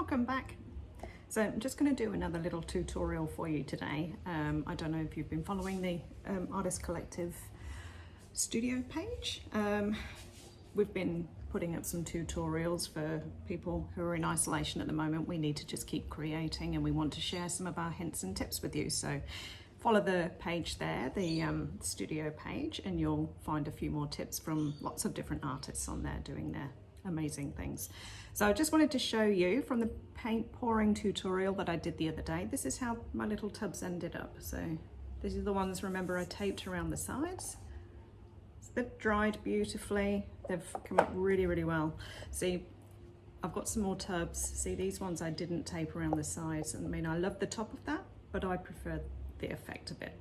welcome back. So I'm just going to do another little tutorial for you today. I don't know if you've been following the Artist Collective studio page. We've been putting up some tutorials for people who are in isolation at the moment. We need to just keep creating and we want to share some of our hints and tips with you. So follow the page there, the studio page, and you'll find a few more tips from lots of different artists on there doing their amazing things. So I just wanted to show you from the paint pouring tutorial that I did the other day. This is how my little tubs ended up. So these are the ones, remember, I taped around the sides. So they've dried beautifully. They've come up really, really well. See, I've got some more tubs. See, these ones I didn't tape around the sides. I mean, I love the top of that, but I prefer the effect of it,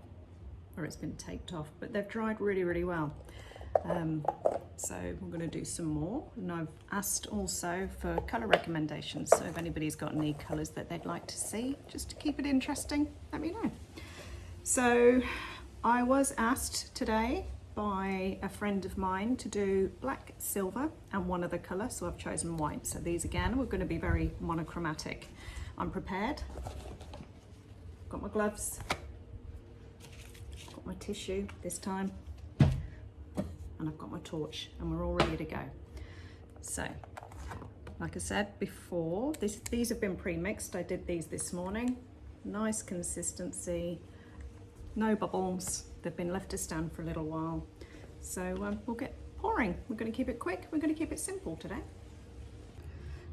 or it's been taped off, but they've dried really, really well. So we're going to do some more, and I've asked also for colour recommendations, so if anybody's got any colours that they'd like to see, just to keep it interesting, let me know. So I was asked today by a friend of mine to do black, silver and one other colour, so I've chosen white. So these again were going to be very monochromatic. I'm prepared, got my gloves, got my tissue this time, and I've got my torch, and we're all ready to go. So, like I said before, these have been pre-mixed. I did these this morning. Nice consistency, no bubbles. They've been left to stand for a little while. So we'll get pouring. We're going to keep it quick. We're going to keep it simple today.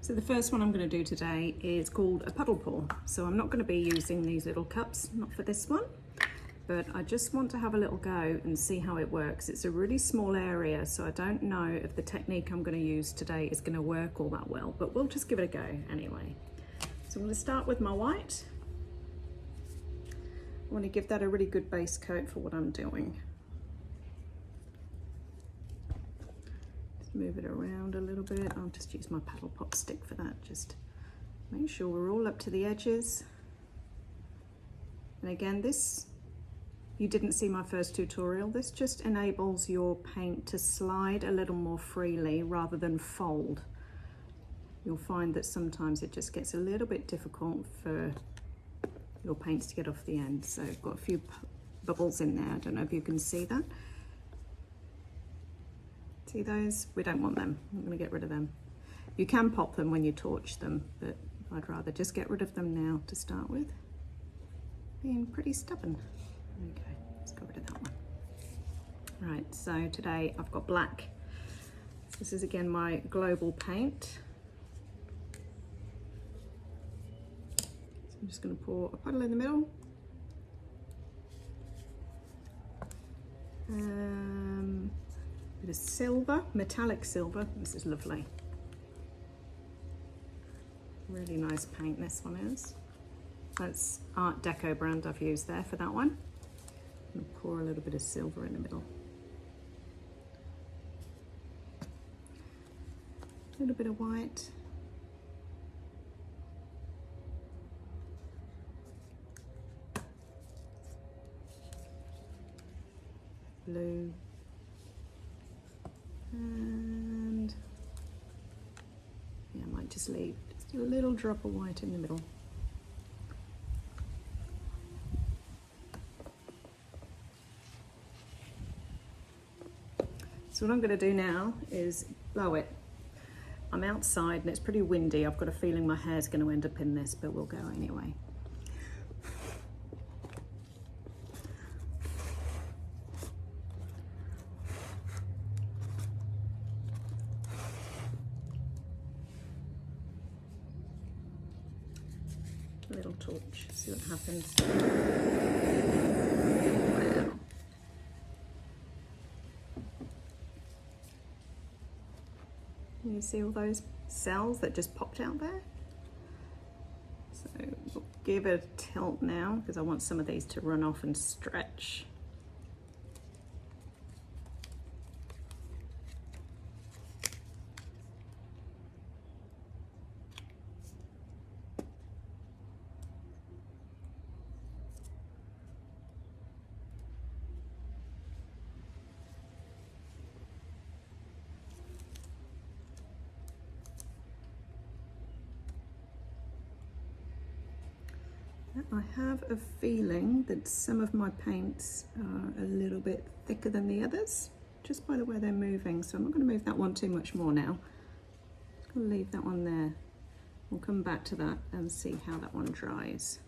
So the first one I'm going to do today is called a puddle pour. So I'm not going to be using these little cups, not for this one. But I just want to have a little go and see how it works. It's a really small area, so I don't know if the technique I'm going to use today is going to work all that well, but we'll just give it a go anyway. So I'm going to start with my white. I want to give that a really good base coat for what I'm doing. Just move it around a little bit. I'll just use my paddle pop stick for that. Just make sure we're all up to the edges. And again, this, you didn't see my first tutorial. This just enables your paint to slide a little more freely rather than fold. You'll find that sometimes it just gets a little bit difficult for your paints to get off the end. So I've got a few bubbles in there. I don't know if you can see that. See those? We don't want them. I'm going to get rid of them. You can pop them when you torch them, but I'd rather just get rid of them now to start with. Being pretty stubborn. Okay, let's get rid of that one. Right, so today I've got black. This is again my global paint. So I'm just going to pour a puddle in the middle. Bit of silver, metallic silver. This is lovely. Really nice paint this one is. That's Art Deco brand I've used there for that one. I'm going to pour a little bit of silver in the middle. A little bit of white. Blue. And yeah, I might just leave just a little drop of white in the middle. So what I'm going to do now is blow it. I'm outside and it's pretty windy. I've got a feeling my hair's going to end up in this, but we'll go anyway. A little torch, see what happens. Wow. You see all those cells that just popped out there? So we'll give it a tilt now because I want some of these to run off and stretch. I have a feeling that some of my paints are a little bit thicker than the others, just by the way they're moving. So I'm not going to move that one too much more now. Just going to leave that one there. We'll come back to that and see how that one dries.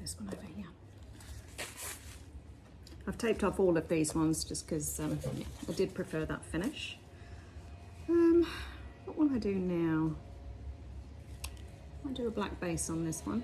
This one over here. I've taped off all of these ones just because I did prefer that finish. What will I do now? I'll do a black base on this one.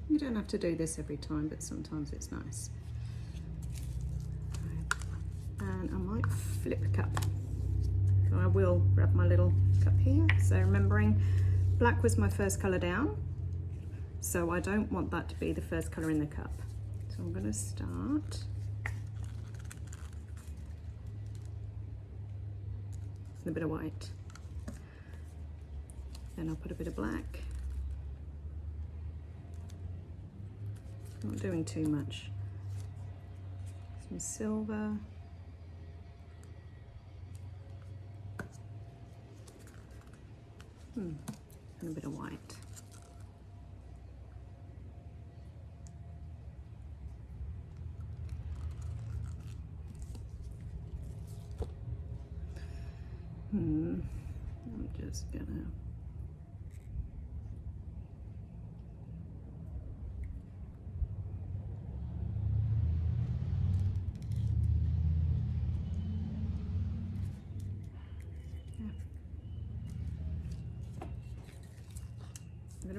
You don't have to do this every time, but sometimes it's nice. And I might flip the cup. So I will grab my little cup here. So remembering, black was my first colour down, so I don't want that to be the first colour in the cup. So I'm going to start. A bit of white. Then I'll put a bit of black. Not doing too much. Some silver. And a bit of white. I'm just gonna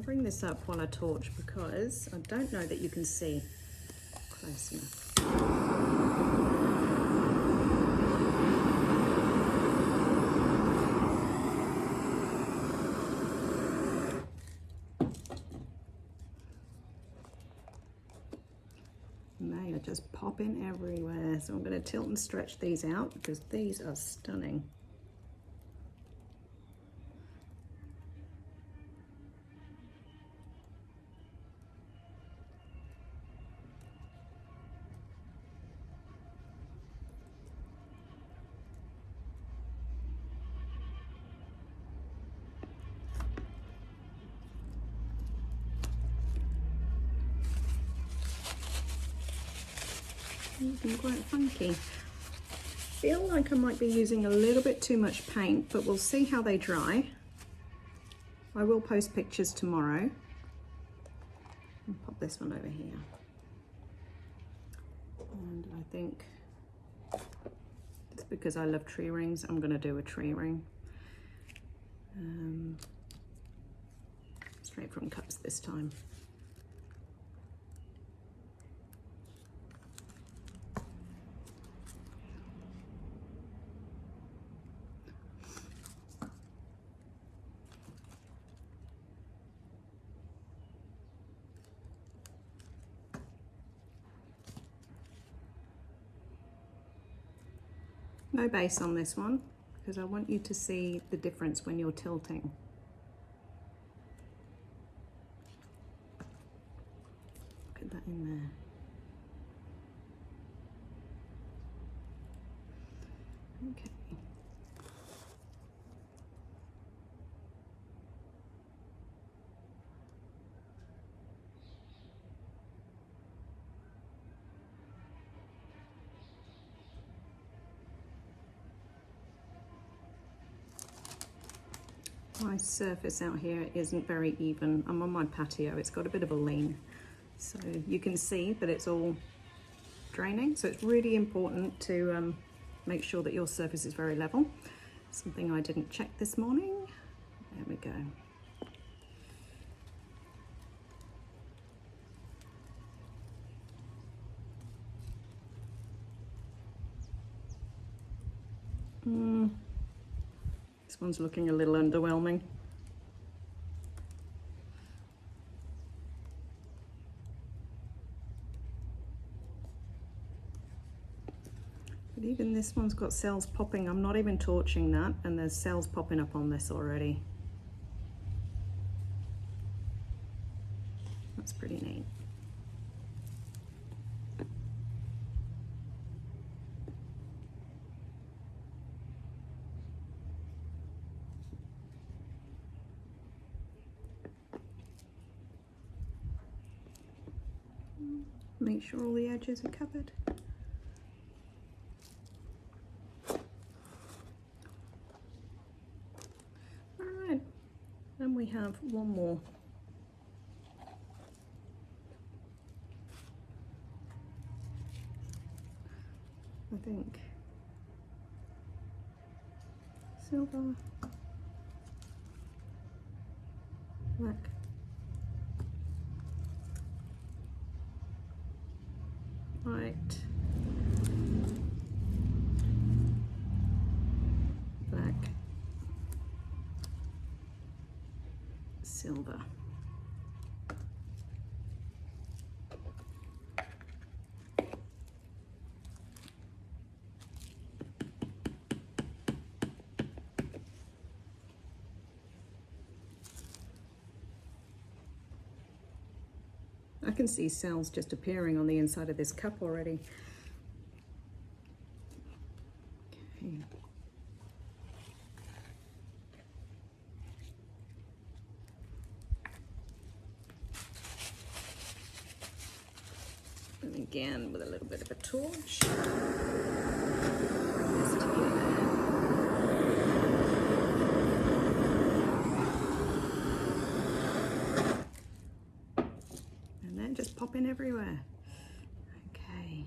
bring this up while I torch because I don't know that you can see close enough. And they are just popping everywhere. So I'm going to tilt and stretch these out because these are stunning. Looking quite funky. Feel like I might be using a little bit too much paint, but we'll see how they dry. I will post pictures tomorrow. I'll pop this one over here. And I think it's because I love tree rings, I'm going to do a tree ring. Straight from cups this time. No base on this one because I want you to see the difference when you're tilting. Put that in there. Okay. My surface out here isn't very even. I'm on my patio, it's got a bit of a lean. So you can see that it's all draining. So it's really important to make sure that your surface is very level. Something I didn't check this morning. There we go. This one's looking a little underwhelming. But even this one's got cells popping. I'm not even torching that, and there's cells popping up on this already. That's pretty neat. Make sure all the edges are covered. All right, then we have one more. I think silver, black, white, black, silver. I can see cells just appearing on the inside of this cup already. Okay. And again with a little bit of a torch. Bring this to you there. Just popping everywhere. Okay.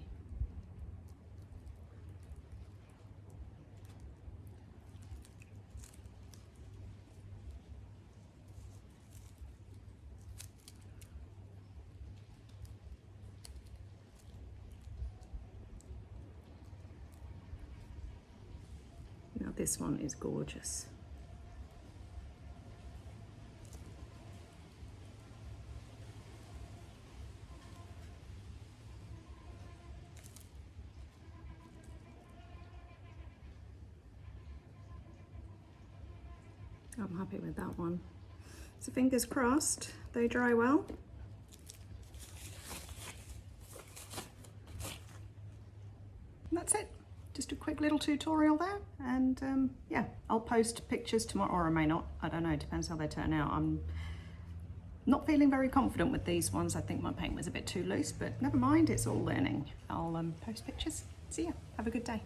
Now this one is gorgeous. I'm happy with that one. So fingers crossed, they dry well. And that's it. Just a quick little tutorial there. And yeah, I'll post pictures tomorrow, or I may not. I don't know, it depends how they turn out. I'm not feeling very confident with these ones. I think my paint was a bit too loose, but never mind, it's all learning. I'll post pictures. See ya. Have a good day.